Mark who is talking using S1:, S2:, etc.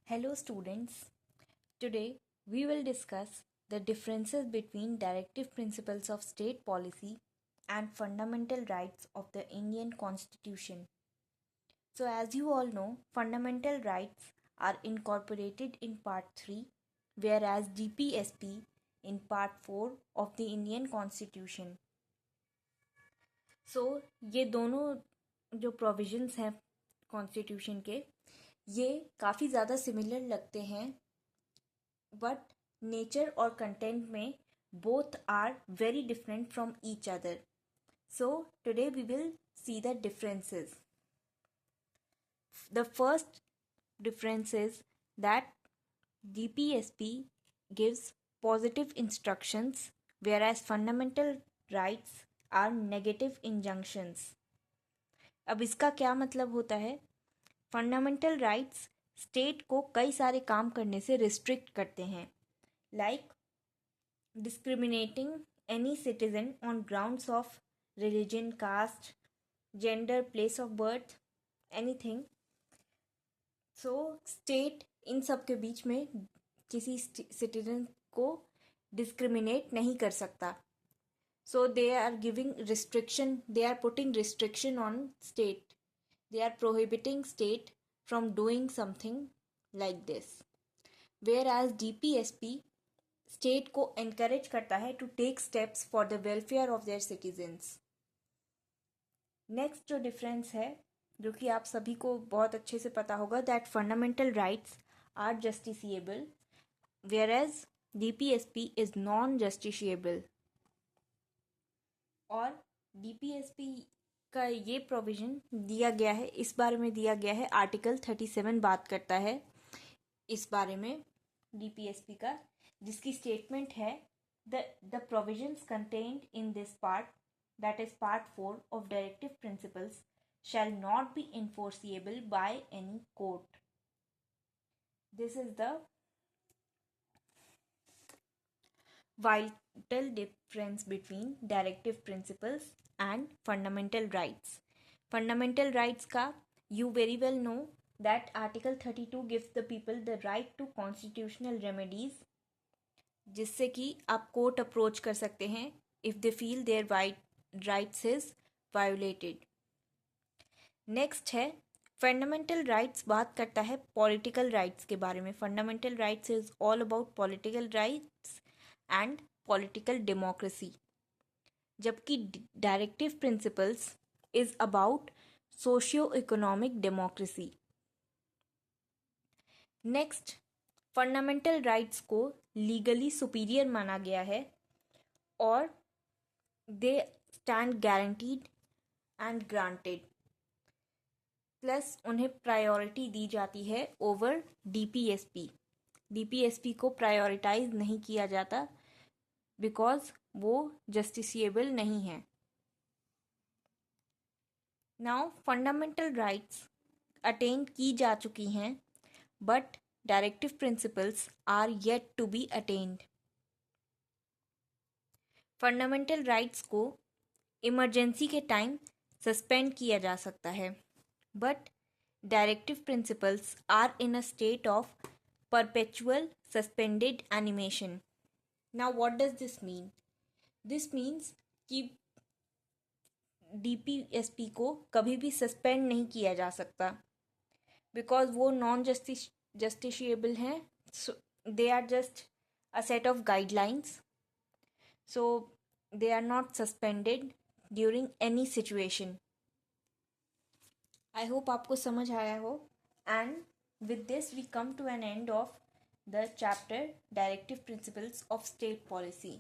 S1: Hello students, today we will discuss the differences between directive principles of state policy and fundamental rights of the Indian Constitution. So as you all know, fundamental rights are incorporated in part 3 whereas DPSP in part 4 of the Indian Constitution. So ये दोनों जो provisions हैं constitution के ये काफ़ी ज़्यादा similar लगते हैं बट नेचर और कंटेंट में both are very different from each other. So today we will see the differences. The first difference is that DPSP gives positive instructions whereas fundamental rights are negative injunctions. अब इसका क्या मतलब होता है? Fundamental rights state को कई सारे काम करने से रिस्ट्रिक्ट करते हैं, like discriminating any citizen on grounds of religion, caste, gender, place of birth, anything. So state इन सब के बीच में किसी सिटीजन को डिस्क्रिमिनेट नहीं कर सकता. So they are giving restriction, they are putting restriction on state. They are prohibiting state from doing something like this. Whereas DPSP state को encourage करता है to take steps for the welfare of their citizens. Next जो difference है जो कि आप सभी को बहुत अच्छे से पता होगा that fundamental rights are justiciable whereas DPSP is non-justiciable. और DPSP का ये प्रोविज़न दिया गया है, इस बारे में दिया गया है आर्टिकल 37 बात करता है इस बारे में DPSP का, जिसकी स्टेटमेंट है the provisions contained in this part that is part 4 of directive principles shall not be enforceable by any court. This is the vital difference between directive principles and fundamental rights. Fundamental rights का you very well know that Article 32 gives the people the right to constitutional remedies, जिससे कि आप court approach कर सकते हैं if they feel their rights is violated. Next है fundamental rights. बात करता है पॉलिटिकल राइट्स के बारे में. Fundamental rights is all about political rights and political democracy, जबकि directive principles is about socio economic democracy. Next, fundamental rights को legally superior माना गया है और they stand guaranteed and granted, plus उन्हें प्रायोरिटी दी जाती है ओवर DPSP. DPSP को प्रायोरिटाइज नहीं किया जाता बिकॉज वो जस्टिसिएबल नहीं है. नाउ फंडामेंटल राइट्स अटेन की जा चुकी हैं but directive principles are yet to be attend. Fundamental rights को इमरजेंसी के टाइम सस्पेंड किया जा सकता है but directive principles are in a state of perpetual suspended animation. Now what does this mean? This means कि DPSP को कभी भी सस्पेंड नहीं किया जा सकता बिकॉज वो नॉन जस्टिशिएबल हैं. They are just a set of guidelines, so they are not suspended during any situation. I hope आपको समझ आया हो. And with this, we come to an end of the chapter Directive Principles of State Policy.